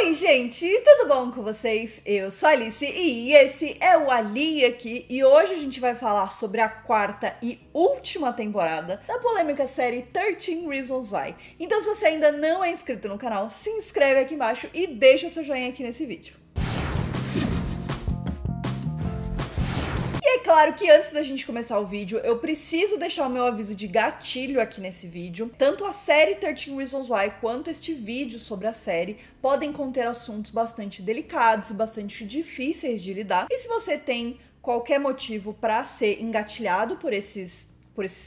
Oi, gente, tudo bom com vocês? Eu sou a Alice e esse é o Ali aqui, e hoje a gente vai falar sobre a quarta e última temporada da polêmica série 13 Reasons Why. Então, se você ainda não é inscrito no canal, se inscreve aqui embaixo e deixa o seu joinha aqui nesse vídeo. E é claro que antes da gente começar o vídeo, eu preciso deixar o meu aviso de gatilho aqui nesse vídeo. Tanto a série 13 Reasons Why quanto este vídeo sobre a série podem conter assuntos bastante delicados e bastante difíceis de lidar. E se você tem qualquer motivo para ser engatilhado por esses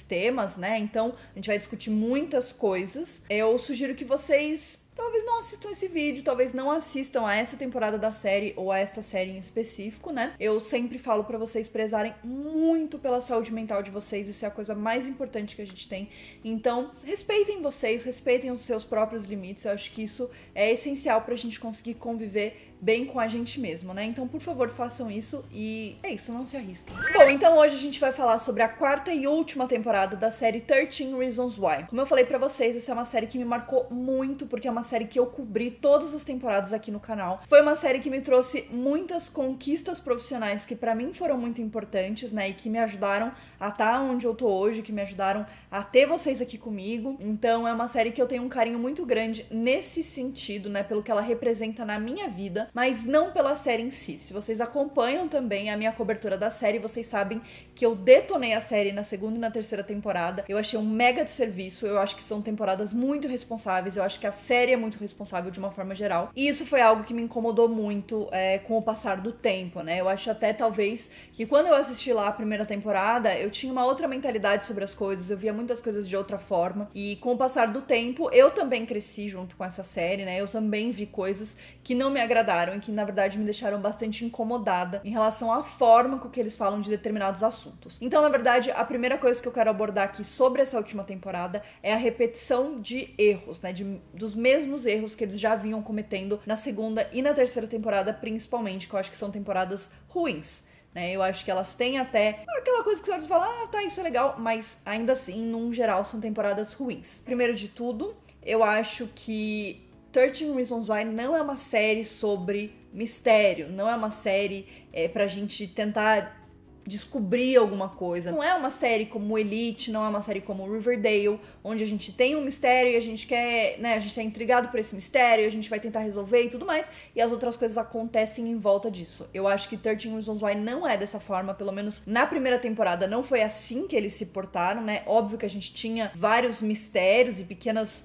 temas, né? Então, a gente vai discutir muitas coisas. Eu sugiro que vocês talvez não assistam esse vídeo, talvez não assistam a essa temporada da série ou a esta série em específico, né? Eu sempre falo pra vocês prezarem muito pela saúde mental de vocês, isso é a coisa mais importante que a gente tem. Então, respeitem vocês, respeitem os seus próprios limites, eu acho que isso é essencial pra gente conseguir conviver bem com a gente mesmo, né? Então, por favor, façam isso e é isso, não se arrisquem. Bom, então hoje a gente vai falar sobre a quarta e última temporada da série 13 Reasons Why. Como eu falei pra vocês, essa é uma série que me marcou muito, porque é uma série que eu cobri todas as temporadas aqui no canal. Foi uma série que me trouxe muitas conquistas profissionais que pra mim foram muito importantes, né? E que me ajudaram a estar onde eu tô hoje, que me ajudaram a ter vocês aqui comigo. Então, é uma série que eu tenho um carinho muito grande nesse sentido, né? Pelo que ela representa na minha vida, mas não pela série em si. Se vocês acompanham também a minha cobertura da série, vocês sabem que eu detonei a série na segunda e na terceira temporada. Eu achei um mega desserviço, eu acho que são temporadas muito responsáveis, eu acho que a série é muito responsável de uma forma geral. E isso foi algo que me incomodou muito com o passar do tempo, né? Eu acho até, talvez, que quando eu assisti lá a primeira temporada, eu tinha uma outra mentalidade sobre as coisas, eu via muitas coisas de outra forma. E com o passar do tempo, eu também cresci junto com essa série, né? Eu também vi coisas que não me agradaram e que, na verdade, me deixaram bastante incomodada em relação à forma com que eles falam de determinados assuntos. Então, na verdade, a primeira coisa que eu quero abordar aqui sobre essa última temporada é a repetição de erros, né? Dos mesmos erros que eles já vinham cometendo na segunda e na terceira temporada, principalmente, que eu acho que são temporadas ruins. Eu acho que elas têm até aquela coisa que você olha e fala, tá, isso é legal, mas ainda assim, num geral, são temporadas ruins. Primeiro de tudo, eu acho que 13 Reasons Why não é uma série sobre mistério, não é uma série pra gente tentar descobrir alguma coisa. Não é uma série como Elite, não é uma série como Riverdale, onde a gente tem um mistério e a gente quer, né, a gente é intrigado por esse mistério, a gente vai tentar resolver e tudo mais, e as outras coisas acontecem em volta disso. Eu acho que 13 Reasons Why não é dessa forma, pelo menos na primeira temporada não foi assim que eles se portaram, né? Óbvio que a gente tinha vários mistérios e pequenas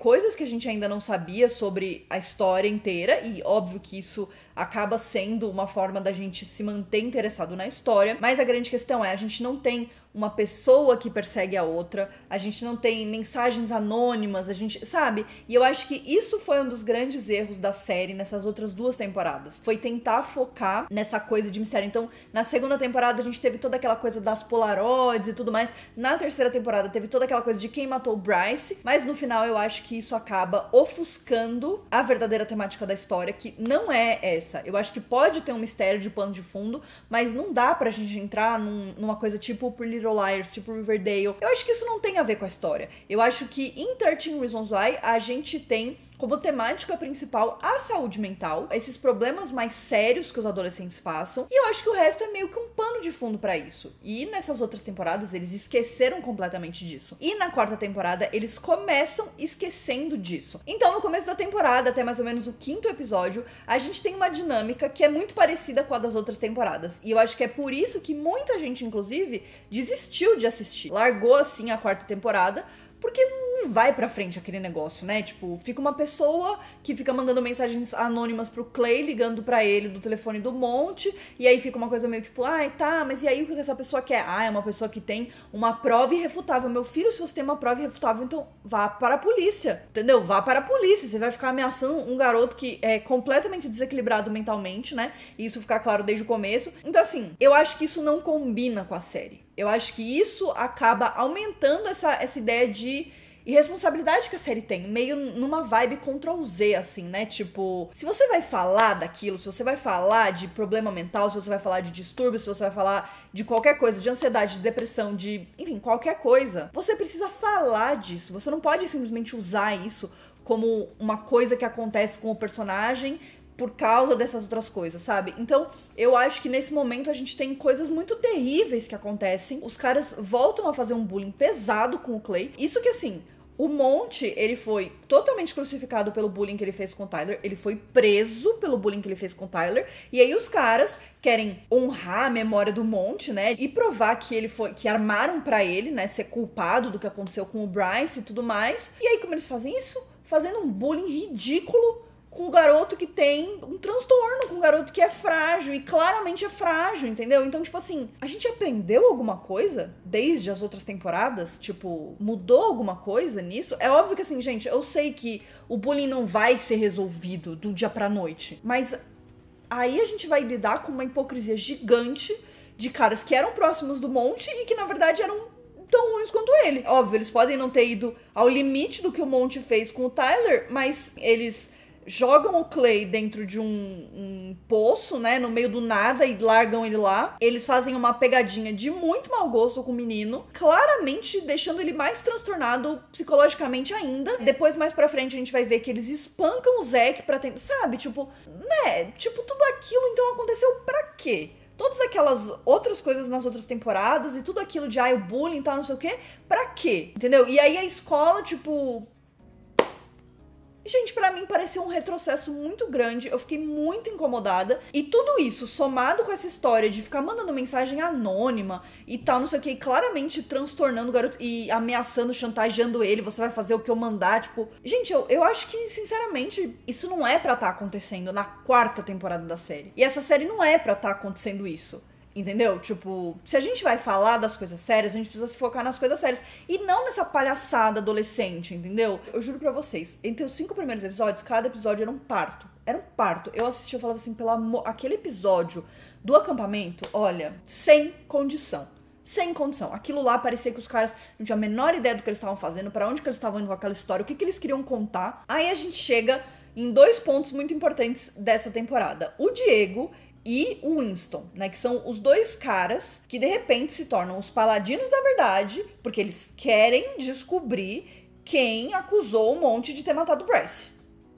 coisas que a gente ainda não sabia sobre a história inteira, e óbvio que isso acaba sendo uma forma da gente se manter interessado na história, mas a grande questão é, a gente não tem uma pessoa que persegue a outra, a gente não tem mensagens anônimas, a gente, sabe? E eu acho que isso foi um dos grandes erros da série nessas outras duas temporadas. Foi tentar focar nessa coisa de mistério. Então, na segunda temporada a gente teve toda aquela coisa das Polaroids e tudo mais. Na terceira temporada teve toda aquela coisa de quem matou o Bryce, mas no final eu acho que isso acaba ofuscando a verdadeira temática da história, que não é essa. Eu acho que pode ter um mistério de pano de fundo, mas não dá pra gente entrar numa coisa tipo Pretty Little Liars, tipo Riverdale. Eu acho que isso não tem a ver com a história. Eu acho que em 13 Reasons Why a gente tem como temática principal a saúde mental, esses problemas mais sérios que os adolescentes passam, e eu acho que o resto é meio que um pano de fundo pra isso. E nessas outras temporadas eles esqueceram completamente disso. E na quarta temporada eles começam esquecendo disso. Então no começo da temporada, até mais ou menos o quinto episódio, a gente tem uma dinâmica que é muito parecida com a das outras temporadas. E eu acho que é por isso que muita gente, inclusive, desistiu de assistir. Largou assim a quarta temporada, porque não vai pra frente aquele negócio, né? Tipo, fica uma pessoa que fica mandando mensagens anônimas pro Clay, ligando pra ele do telefone do monte, e aí fica uma coisa meio tipo, ai, tá, mas e aí o que essa pessoa quer? Ah, é uma pessoa que tem uma prova irrefutável. Meu filho, se você tem uma prova irrefutável, então vá para a polícia, entendeu? Vá para a polícia, você vai ficar ameaçando um garoto que é completamente desequilibrado mentalmente, né? E isso fica claro desde o começo. Então, assim, eu acho que isso não combina com a série. Eu acho que isso acaba aumentando essa ideia de irresponsabilidade que a série tem, meio numa vibe Ctrl+Z, assim, né? Tipo, se você vai falar daquilo, se você vai falar de problema mental, se você vai falar de distúrbio, se você vai falar de qualquer coisa, de ansiedade, de depressão, de, enfim, qualquer coisa, você precisa falar disso. Você não pode simplesmente usar isso como uma coisa que acontece com o personagem por causa dessas outras coisas, sabe? Então, eu acho que nesse momento a gente tem coisas muito terríveis que acontecem. Os caras voltam a fazer um bullying pesado com o Clay. Isso que, assim, o Monte, ele foi totalmente crucificado pelo bullying que ele fez com o Tyler. Ele foi preso pelo bullying que ele fez com o Tyler. E aí os caras querem honrar a memória do Monte, né? E provar que ele foi, que armaram pra ele, né? Ser culpado do que aconteceu com o Bryce e tudo mais. E aí como eles fazem isso? Fazendo um bullying ridículo com um garoto que tem um transtorno, com um garoto que é frágil, e claramente é frágil, entendeu? Então, tipo assim, a gente aprendeu alguma coisa desde as outras temporadas? Tipo, mudou alguma coisa nisso? É óbvio que assim, gente, eu sei que o bullying não vai ser resolvido do dia pra noite, mas aí a gente vai lidar com uma hipocrisia gigante de caras que eram próximos do Monte e que, na verdade, eram tão ruins quanto ele. Óbvio, eles podem não ter ido ao limite do que o Monte fez com o Tyler, mas eles jogam o Clay dentro de um poço, né, no meio do nada e largam ele lá. Eles fazem uma pegadinha de muito mau gosto com o menino, claramente deixando ele mais transtornado psicologicamente ainda. Depois, mais pra frente, a gente vai ver que eles espancam o Zack pra tentar, sabe, tipo, né, tipo, tudo aquilo então aconteceu pra quê? Todas aquelas outras coisas nas outras temporadas e tudo aquilo de, o bullying e tal, não sei o quê, pra quê? Entendeu? E aí a escola, tipo... Gente, pra mim pareceu um retrocesso muito grande, eu fiquei muito incomodada, e tudo isso somado com essa história de ficar mandando mensagem anônima e tal, não sei o que, claramente transtornando o garoto e ameaçando, chantageando ele, você vai fazer o que eu mandar, tipo... Gente, eu acho que, sinceramente, isso não é pra estar acontecendo na 4ª temporada da série. E essa série não é pra estar acontecendo isso. Entendeu? Tipo, se a gente vai falar das coisas sérias, a gente precisa se focar nas coisas sérias. E não nessa palhaçada adolescente, entendeu? Eu juro pra vocês, entre os 5 primeiros episódios, cada episódio era um parto. Era um parto. Eu assisti, eu falava assim, pelo amor... Aquele episódio do acampamento, olha, sem condição. Sem condição. Aquilo lá parecia que os caras não tinham a menor ideia do que eles estavam fazendo, pra onde que eles estavam indo com aquela história, o que eles queriam contar. Aí a gente chega em 2 pontos muito importantes dessa temporada. O Diego e o Winston, né, que são os 2 caras que de repente se tornam os paladinos da verdade, porque eles querem descobrir quem acusou o Monte de ter matado o Bryce,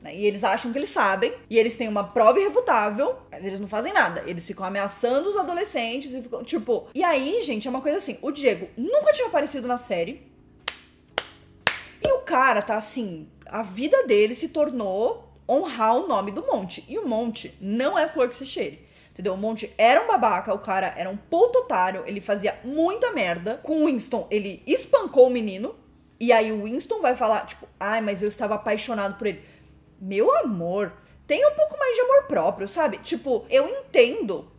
né, e eles acham que eles sabem, e eles têm uma prova irrefutável, mas eles não fazem nada, eles ficam ameaçando os adolescentes, e ficam, tipo... E aí, gente, é uma coisa assim, o Diego nunca tinha aparecido na série, e o cara tá assim, a vida dele se tornou honrar o nome do Monte, e o Monte não é flor que se cheire. Entendeu? O Monte era um babaca, o cara era um puto otário, ele fazia muita merda. Com o Winston, ele espancou o menino. E aí o Winston vai falar, tipo, mas eu estava apaixonado por ele. Meu amor, tem um pouco mais de amor próprio, sabe? Tipo, eu entendo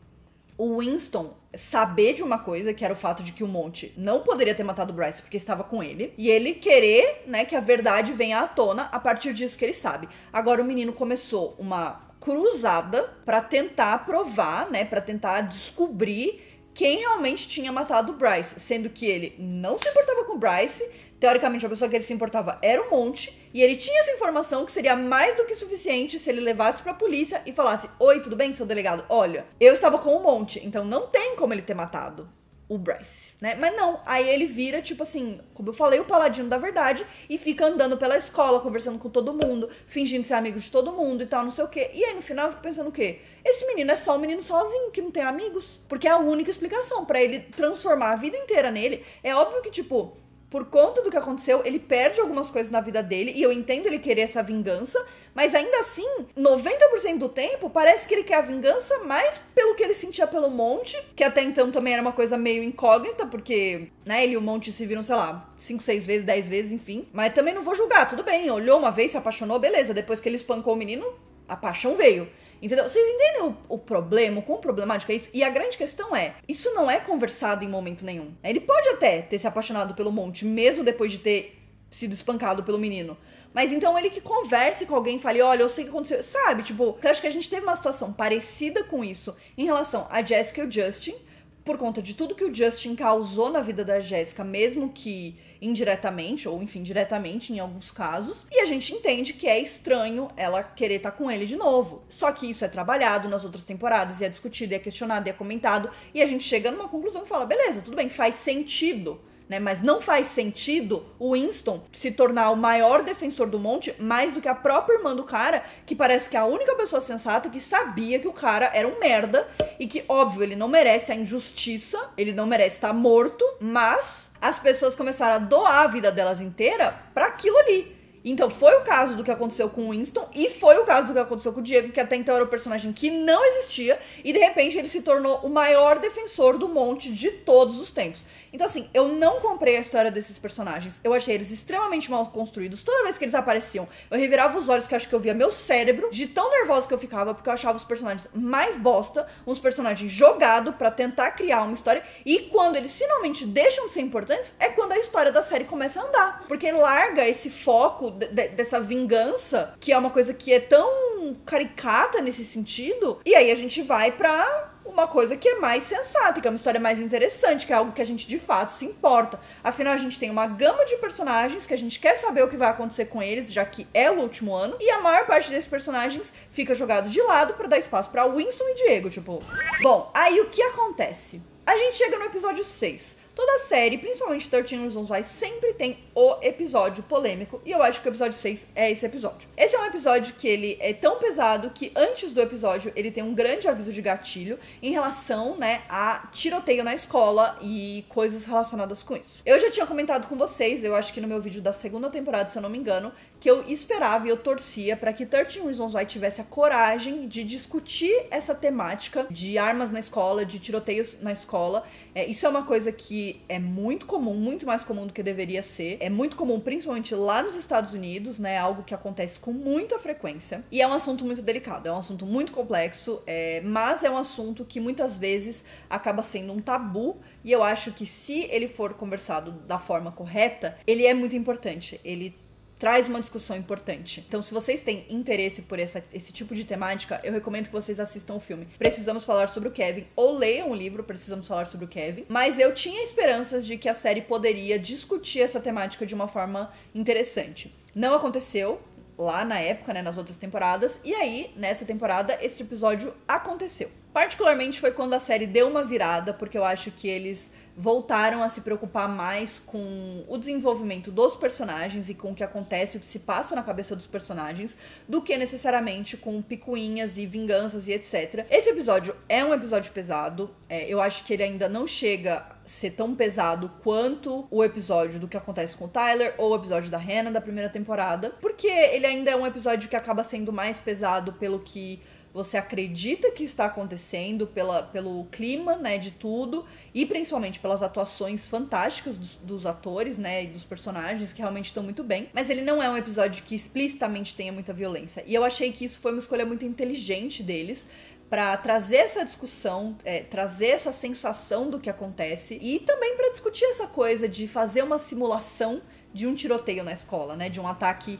o Winston saber de uma coisa, que era o fato de que o Monte não poderia ter matado o Bryce porque estava com ele. E ele querer, né, que a verdade venha à tona a partir disso que ele sabe. Agora o menino começou uma cruzada pra tentar provar, né, pra tentar descobrir quem realmente tinha matado o Bryce, sendo que ele não se importava com o Bryce, teoricamente a pessoa que ele se importava era o Monte, e ele tinha essa informação que seria mais do que suficiente se ele levasse pra polícia e falasse: oi, tudo bem, seu delegado? Olha, eu estava com o Monte, então não tem como ele ter matado o Bryce, né? Mas não, aí ele vira, tipo assim, como eu falei, o paladino da verdade e fica andando pela escola, conversando com todo mundo, fingindo ser amigo de todo mundo e tal, não sei o quê. E aí, no final, eu fico pensando o quê? Esse menino é só um menino sozinho, que não tem amigos. Porque é a única explicação pra ele transformar a vida inteira nele. É óbvio que, tipo, por conta do que aconteceu, ele perde algumas coisas na vida dele, e eu entendo ele querer essa vingança, mas ainda assim, 90% do tempo, parece que ele quer a vingança mais pelo que ele sentia pelo Monte, que até então também era uma coisa meio incógnita, porque, né, ele e o Monte se viram, sei lá, 5, 6 vezes, 10 vezes, enfim. Mas também não vou julgar, tudo bem, olhou uma vez, se apaixonou, beleza, depois que ele espancou o menino, a paixão veio. Entendeu? Vocês entendem o problema, o quão problemático é isso? E a grande questão é, isso não é conversado em momento nenhum. Ele pode até ter se apaixonado pelo Monte, mesmo depois de ter sido espancado pelo menino. Mas então ele que converse com alguém e fale: olha, eu sei o que aconteceu. Sabe, tipo, eu acho que a gente teve uma situação parecida com isso em relação a Jessica e o Justin, por conta de tudo que o Justin causou na vida da Jessica, mesmo que indiretamente, ou enfim, diretamente em alguns casos, e a gente entende que é estranho ela querer estar com ele de novo. Só que isso é trabalhado nas outras temporadas, e é discutido, e é questionado, e é comentado, e a gente chega numa conclusão e fala: beleza, tudo bem, faz sentido né? Mas não faz sentido o Winston se tornar o maior defensor do monte mais do que a própria irmã do cara, que parece que é a única pessoa sensata que sabia que o cara era um merda e que, óbvio, ele não merece a injustiça, ele não merece estar morto, mas as pessoas começaram a doar a vida delas inteira pra aquilo ali. Então foi o caso do que aconteceu com o Winston e foi o caso do que aconteceu com o Diego, que até então era um personagem que não existia e de repente ele se tornou o maior defensor do monte de todos os tempos. Então assim, eu não comprei a história desses personagens, eu achei eles extremamente mal construídos. Toda vez que eles apareciam, eu revirava os olhos, que eu acho que eu via meu cérebro de tão nervosa que eu ficava, porque eu achava os personagens mais bosta, uns personagens jogados pra tentar criar uma história, e quando eles finalmente deixam de ser importantes, é quando a história da série começa a andar, porque larga esse foco dessa vingança, que é uma coisa que é tão caricata nesse sentido, e aí a gente vai pra uma coisa que é mais sensata, que é uma história mais interessante, que é algo que a gente de fato se importa. Afinal, a gente tem uma gama de personagens que a gente quer saber o que vai acontecer com eles, já que é o último ano, e a maior parte desses personagens fica jogado de lado pra dar espaço pra Winston e Diego, tipo... Bom, aí o que acontece? A gente chega no episódio 6. Toda a série, principalmente 13 Reasons Why, sempre tem o episódio polêmico, e eu acho que o episódio 6 é esse episódio. Esse é um episódio que ele é tão pesado que antes do episódio ele tem um grande aviso de gatilho em relação, né, a tiroteio na escola e coisas relacionadas com isso. Eu já tinha comentado com vocês, eu acho que no meu vídeo da segunda temporada, se eu não me engano, que eu esperava e eu torcia para que 13 Reasons Why tivesse a coragem de discutir essa temática de armas na escola, de tiroteios na escola. Isso é uma coisa que é muito comum, muito mais comum do que deveria ser. É muito comum, principalmente lá nos Estados Unidos, né? Algo que acontece com muita frequência. E é um assunto muito delicado, é um assunto muito complexo, mas é um assunto que muitas vezes acaba sendo um tabu. E eu acho que se ele for conversado da forma correta, ele é muito importante. Ele traz uma discussão importante. Então, se vocês têm interesse por esse tipo de temática, eu recomendo que vocês assistam o filme Precisamos Falar sobre o Kevin, ou leiam o livro Precisamos Falar sobre o Kevin. Mas eu tinha esperanças de que a série poderia discutir essa temática de uma forma interessante. Não aconteceu lá na época, né, nas outras temporadas, e aí, nessa temporada, esse episódio aconteceu. Particularmente foi quando a série deu uma virada, porque eu acho que eles voltaram a se preocupar mais com o desenvolvimento dos personagens e com o que acontece, o que se passa na cabeça dos personagens, do que necessariamente com picuinhas e vinganças e etc. Esse episódio é um episódio pesado, eu acho que ele ainda não chega a ser tão pesado quanto o episódio do que acontece com o Tyler ou o episódio da Hannah da primeira temporada, porque ele ainda é um episódio que acaba sendo mais pesado pelo que você acredita que está acontecendo, pelo clima, né, de tudo, e principalmente pelas atuações fantásticas dos atores, né, e dos personagens, que realmente estão muito bem. Mas ele não é um episódio que explicitamente tenha muita violência. E eu achei que isso foi uma escolha muito inteligente deles, para trazer essa discussão, trazer essa sensação do que acontece, e também para discutir essa coisa de fazer uma simulação de um tiroteio na escola, né? De um ataque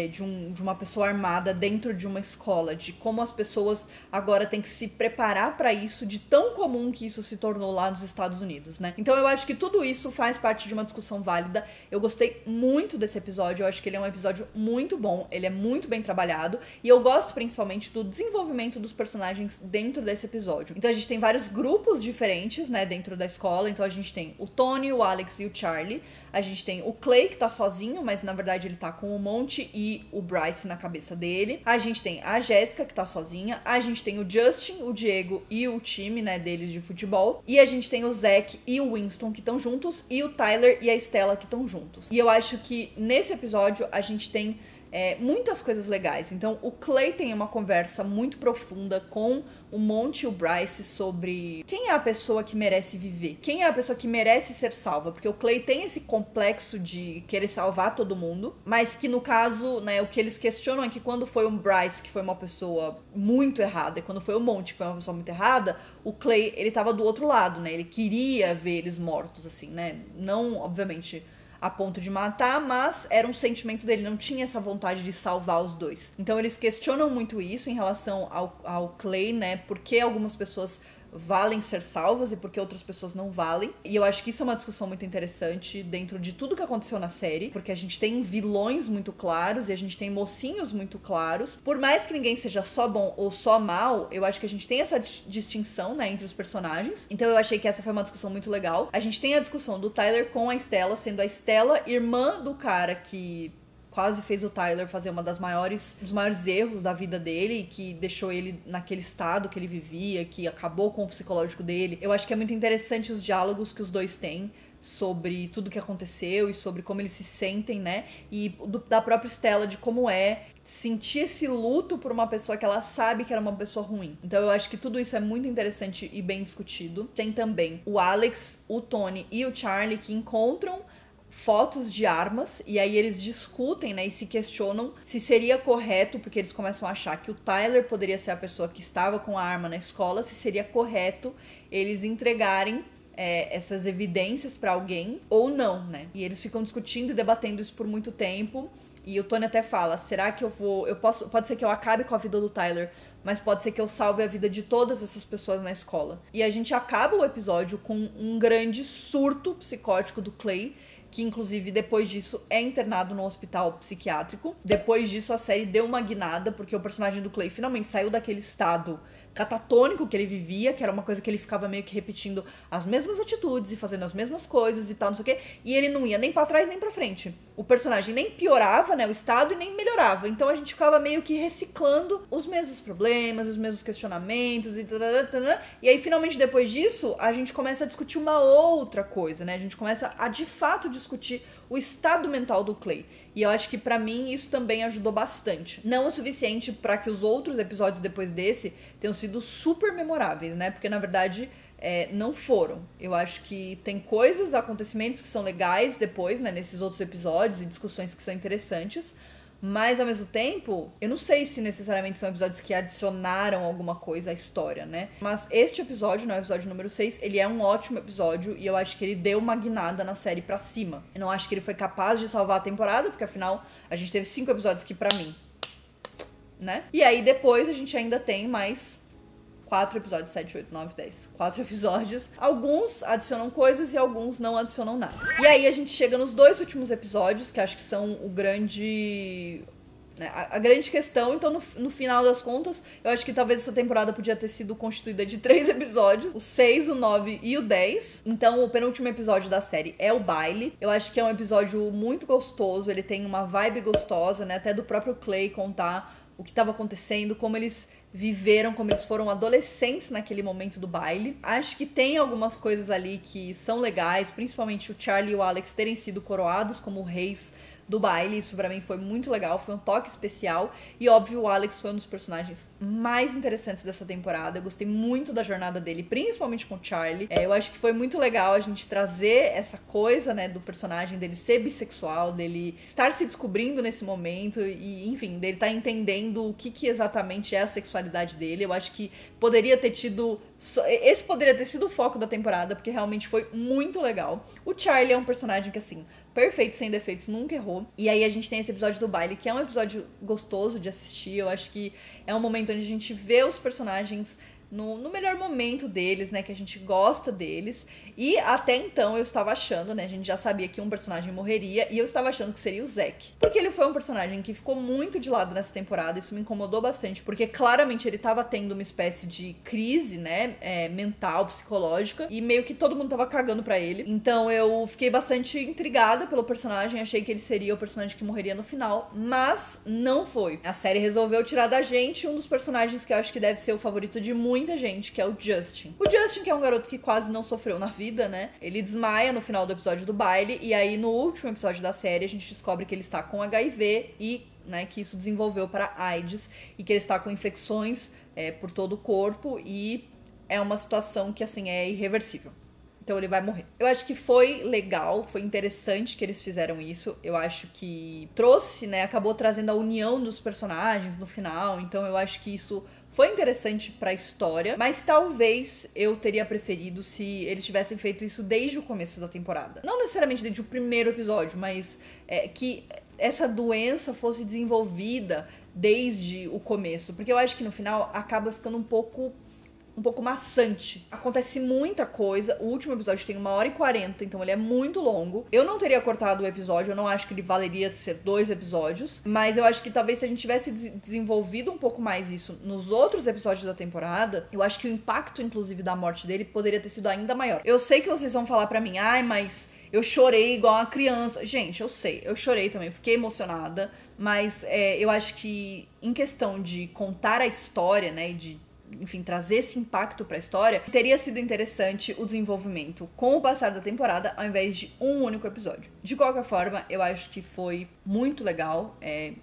de uma pessoa armada dentro de uma escola, de como as pessoas agora têm que se preparar para isso, de tão comum que isso se tornou lá nos Estados Unidos, né? Então eu acho que tudo isso faz parte de uma discussão válida. Eu gostei muito desse episódio, eu acho que ele é um episódio muito bom, ele é muito bem trabalhado, e eu gosto principalmente do desenvolvimento dos personagens dentro desse episódio. Então a gente tem vários grupos diferentes, né, dentro da escola. Então a gente tem o Tony, o Alex e o Charlie, a gente tem o Clay, que tá sozinho, mas na verdade ele tá com o Monty e o Bryce na cabeça dele. A gente tem a Jéssica, que tá sozinha. A gente tem o Justin, o Diego e o time, né, deles de futebol. E a gente tem o Zack e o Winston, que estão juntos. E o Tyler e a Stella, que estão juntos. E eu acho que nesse episódio a gente tem muitas coisas legais. Então o Clay tem uma conversa muito profunda com o Monty e o Bryce sobre quem é a pessoa que merece viver, quem é a pessoa que merece ser salva, porque o Clay tem esse complexo de querer salvar todo mundo, mas que no caso, né, o que eles questionam é que quando foi o Bryce que foi uma pessoa muito errada e quando foi o Monty que foi uma pessoa muito errada, o Clay, ele tava do outro lado, né, ele queria ver eles mortos, assim, né, não, obviamente, a ponto de matar, mas era um sentimento dele, não tinha essa vontade de salvar os dois. Então eles questionam muito isso em relação ao Clay, né, porque algumas pessoas valem ser salvas e por que outras pessoas não valem. E eu acho que isso é uma discussão muito interessante dentro de tudo que aconteceu na série, porque a gente tem vilões muito claros e a gente tem mocinhos muito claros. Por mais que ninguém seja só bom ou só mal, eu acho que a gente tem essa distinção, né, entre os personagens. Então eu achei que essa foi uma discussão muito legal. A gente tem a discussão do Tyler com a Stella, sendo a Stella irmã do cara que quase fez o Tyler fazer dos maiores erros da vida dele, que deixou ele naquele estado que ele vivia, que acabou com o psicológico dele. Eu acho que é muito interessante os diálogos que os dois têm sobre tudo que aconteceu e sobre como eles se sentem, né? E da própria Stella, de como é sentir esse luto por uma pessoa que ela sabe que era uma pessoa ruim. Então eu acho que tudo isso é muito interessante e bem discutido. Tem também o Alex, o Tony e o Charlie que encontram fotos de armas, e aí eles discutem, né, e se questionam se seria correto, porque eles começam a achar que o Tyler poderia ser a pessoa que estava com a arma na escola, se seria correto eles entregarem essas evidências pra alguém ou não, né? E eles ficam discutindo e debatendo isso por muito tempo, e o Tony até fala, será que pode ser que eu acabe com a vida do Tyler, mas pode ser que eu salve a vida de todas essas pessoas na escola. E a gente acaba o episódio com um grande surto psicótico do Clay, que inclusive depois disso é internado no hospital psiquiátrico. Depois disso a série deu uma guinada, porque o personagem do Clay finalmente saiu daquele estado catatônico que ele vivia, que era uma coisa que ele ficava meio que repetindo as mesmas atitudes e fazendo as mesmas coisas e tal, não sei o quê, e ele não ia nem pra trás nem pra frente. O personagem nem piorava, né, o estado, e nem melhorava. Então a gente ficava meio que reciclando os mesmos problemas, os mesmos questionamentos e aí finalmente depois disso a gente começa a discutir uma outra coisa, né? A gente começa a de fato discutir o estado mental do Clay. E eu acho que pra mim isso também ajudou bastante. Não o suficiente pra que os outros episódios depois desse tenham sido super memoráveis, né? Porque na verdade não foram. Eu acho que tem coisas, acontecimentos que são legais depois, né? Nesses outros episódios e discussões que são interessantes. Mas, ao mesmo tempo, eu não sei se necessariamente são episódios que adicionaram alguma coisa à história, né? Mas este episódio, no episódio número 6, ele é um ótimo episódio e eu acho que ele deu uma guinada na série pra cima. Eu não acho que ele foi capaz de salvar a temporada, porque afinal a gente teve 5 episódios que pra mim, né? E aí depois a gente ainda tem mais 4 episódios, 7, 8, 9, 10. 4 episódios. Alguns adicionam coisas e alguns não adicionam nada. E aí a gente chega nos 2 últimos episódios, que acho que são o grande... a grande questão. Então, no final das contas, eu acho que talvez essa temporada podia ter sido constituída de 3 episódios. O 6, o 9 e o 10. Então, o penúltimo episódio da série é o baile. Eu acho que é um episódio muito gostoso. Ele tem uma vibe gostosa, né? Até do próprio Clay contar o que estava acontecendo, como eles viveram, como eles foram adolescentes naquele momento do baile. Acho que tem algumas coisas ali que são legais, principalmente o Charlie e o Alex terem sido coroados como reis do baile. Isso pra mim foi muito legal, foi um toque especial. E óbvio, o Alex foi um dos personagens mais interessantes dessa temporada. Eu gostei muito da jornada dele, principalmente com o Charlie. Eu acho que foi muito legal a gente trazer essa coisa, né, do personagem dele ser bissexual, dele estar se descobrindo nesse momento e, enfim, dele estar entendendo o que exatamente é a sexualidade dele. Eu acho que poderia ter tido... Esse poderia ter sido o foco da temporada, porque realmente foi muito legal. O Charlie é um personagem que, assim, perfeito, sem defeitos, nunca errou. E aí a gente tem esse episódio do baile, que é um episódio gostoso de assistir. Eu acho que é um momento onde a gente vê os personagens no melhor momento deles, né, que a gente gosta deles. E até então eu estava achando, né, a gente já sabia que um personagem morreria, e eu estava achando que seria o Zack. Porque ele foi um personagem que ficou muito de lado nessa temporada, isso me incomodou bastante, porque claramente ele estava tendo uma espécie de crise, né, mental, psicológica, e meio que todo mundo tava cagando pra ele. Então eu fiquei bastante intrigada pelo personagem, achei que ele seria o personagem que morreria no final, mas não foi. A série resolveu tirar da gente um dos personagens que eu acho que deve ser o favorito de muita gente, que é o Justin. O Justin, que é um garoto que quase não sofreu na vida, né? Ele desmaia no final do episódio do baile, e aí no último episódio da série a gente descobre que ele está com HIV e, né, que isso desenvolveu para AIDS, e que ele está com infecções por todo o corpo, e é uma situação que, assim, é irreversível. Então ele vai morrer. Eu acho que foi legal, foi interessante que eles fizeram isso. Eu acho que trouxe, né, acabou trazendo a união dos personagens no final. Então eu acho que isso foi interessante pra história. Mas talvez eu teria preferido se eles tivessem feito isso desde o começo da temporada. Não necessariamente desde o primeiro episódio, mas que essa doença fosse desenvolvida desde o começo. Porque eu acho que no final acaba ficando um pouco um pouco maçante. Acontece muita coisa, o último episódio tem 1h40, então ele é muito longo. Eu não teria cortado o episódio, eu não acho que ele valeria ser 2 episódios, mas eu acho que talvez se a gente tivesse desenvolvido um pouco mais isso nos outros episódios da temporada, eu acho que o impacto, inclusive, da morte dele poderia ter sido ainda maior. Eu sei que vocês vão falar pra mim, ai, mas eu chorei igual uma criança. Gente, eu sei, eu chorei também, fiquei emocionada, mas eu acho que em questão de contar a história, né, e de, enfim, trazer esse impacto pra história, teria sido interessante o desenvolvimento com o passar da temporada, ao invés de um único episódio. De qualquer forma, eu acho que foi muito legal,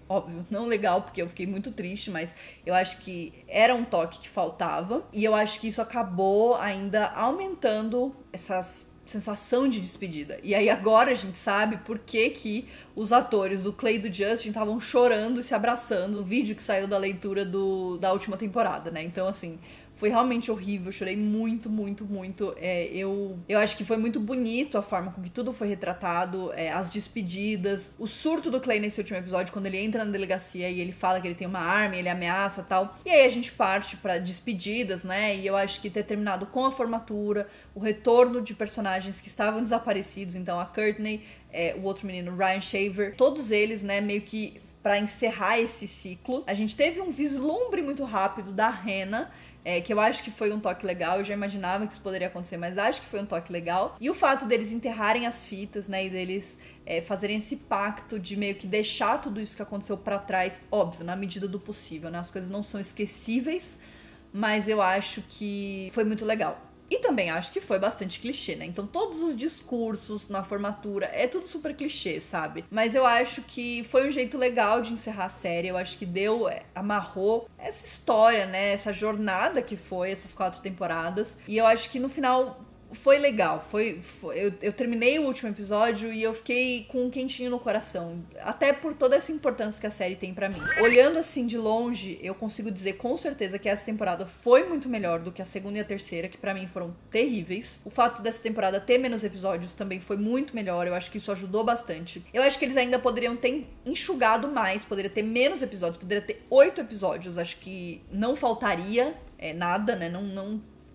óbvio, não legal porque eu fiquei muito triste, mas eu acho que era um toque que faltava, e eu acho que isso acabou ainda aumentando essas sensação de despedida. E aí agora a gente sabe por que os atores do Clay e do Justin estavam chorando e se abraçando no vídeo que saiu da leitura da última temporada, né? Então, assim, foi realmente horrível, eu chorei muito, muito, muito. Eu acho que foi muito bonito a forma com que tudo foi retratado, as despedidas, o surto do Clay nesse último episódio, quando ele entra na delegacia e ele fala que ele tem uma arma, ele ameaça e tal. E aí a gente parte pra despedidas, né? E eu acho que ter terminado com a formatura, o retorno de personagens que estavam desaparecidos, então a Courtney, o outro menino, Ryan Shaver, todos eles, né, meio que pra encerrar esse ciclo. A gente teve um vislumbre muito rápido da Hannah, que eu acho que foi um toque legal. Eu já imaginava que isso poderia acontecer, mas acho que foi um toque legal. E o fato deles enterrarem as fitas, né, e deles fazerem esse pacto de meio que deixar tudo isso que aconteceu pra trás, óbvio, na medida do possível, né, as coisas não são esquecíveis, mas eu acho que foi muito legal. E também acho que foi bastante clichê, né? Então todos os discursos na formatura é tudo super clichê, sabe? Mas eu acho que foi um jeito legal de encerrar a série. Eu acho que amarrou essa história, né? Essa jornada que foi essas 4 temporadas. E eu acho que no final foi legal. Eu terminei o último episódio e eu fiquei com um quentinho no coração. Até por toda essa importância que a série tem pra mim. Olhando assim de longe, eu consigo dizer com certeza que essa temporada foi muito melhor do que a segunda e a terceira, que pra mim foram terríveis. O fato dessa temporada ter menos episódios também foi muito melhor. Eu acho que isso ajudou bastante. Eu acho que eles ainda poderiam ter enxugado mais, poderia ter menos episódios, poderia ter 8 episódios. Acho que não faltaria nada, né?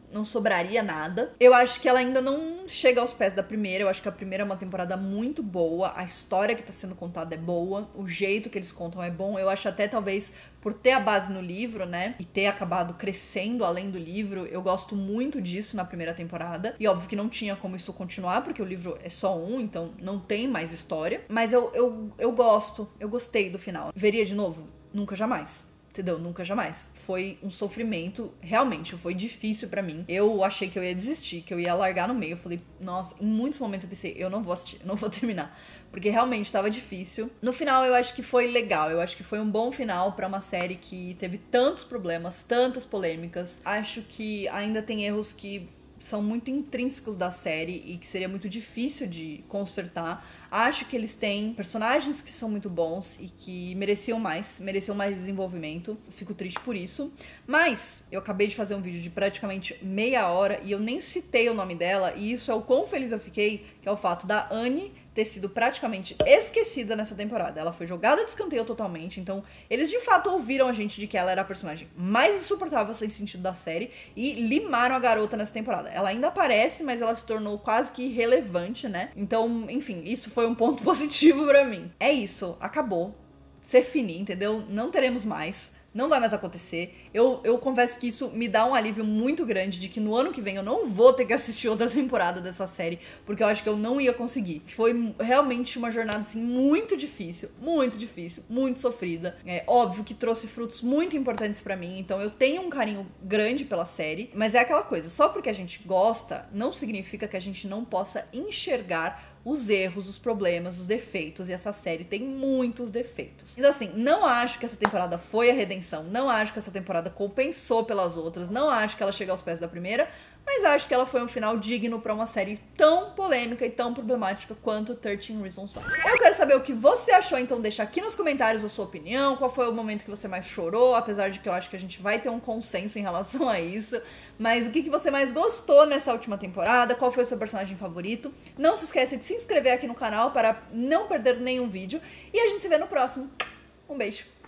Não sobraria nada. Eu acho que ela ainda não chega aos pés da primeira. Eu acho que a primeira é uma temporada muito boa. A história que tá sendo contada é boa. O jeito que eles contam é bom. Eu acho até, talvez, por ter a base no livro, né? E ter acabado crescendo além do livro, eu gosto muito disso na primeira temporada. E óbvio que não tinha como isso continuar, porque o livro é só um, então não tem mais história. Mas eu gosto. Eu gostei do final. Veria de novo? Nunca, jamais. Entendeu? Nunca, jamais. Foi um sofrimento, realmente, foi difícil pra mim. Eu achei que eu ia desistir, que eu ia largar no meio. Eu falei, nossa, em muitos momentos eu pensei, eu não vou assistir, eu não vou terminar. Porque realmente tava difícil. No final, eu acho que foi legal. Eu acho que foi um bom final pra uma série que teve tantos problemas, tantas polêmicas. Acho que ainda tem erros que são muito intrínsecos da série e que seria muito difícil de consertar. Acho que eles têm personagens que são muito bons e que mereciam mais desenvolvimento. Fico triste por isso. Mas eu acabei de fazer um vídeo de praticamente meia hora e eu nem citei o nome dela, e isso é o quão feliz eu fiquei, que é o fato da Annie ter sido praticamente esquecida nessa temporada. Ela foi jogada de escanteio totalmente, então eles de fato ouviram a gente de que ela era a personagem mais insuportável sem sentido da série e limaram a garota nessa temporada. Ela ainda aparece, mas ela se tornou quase que irrelevante, né? Então, enfim, isso foi um ponto positivo pra mim. É isso, acabou. C'est fini, entendeu? Não teremos mais. Não vai mais acontecer. Eu confesso que isso me dá um alívio muito grande de que no ano que vem eu não vou ter que assistir outra temporada dessa série, porque eu acho que eu não ia conseguir. Foi realmente uma jornada, assim, muito difícil, muito sofrida. É óbvio que trouxe frutos muito importantes pra mim, então eu tenho um carinho grande pela série, mas é aquela coisa, só porque a gente gosta, não significa que a gente não possa enxergar os erros, os problemas, os defeitos, e essa série tem muitos defeitos. Então, assim, não acho que essa temporada foi a redenção, não acho que essa temporada compensou pelas outras, não acho que ela chega aos pés da primeira, mas acho que ela foi um final digno pra uma série tão polêmica e tão problemática quanto 13 Reasons Why. Eu quero saber o que você achou, então deixa aqui nos comentários a sua opinião, qual foi o momento que você mais chorou, apesar de que eu acho que a gente vai ter um consenso em relação a isso, mas o que você mais gostou nessa última temporada, qual foi o seu personagem favorito. Não se esqueça de se inscrever aqui no canal para não perder nenhum vídeo, e a gente se vê no próximo. Um beijo!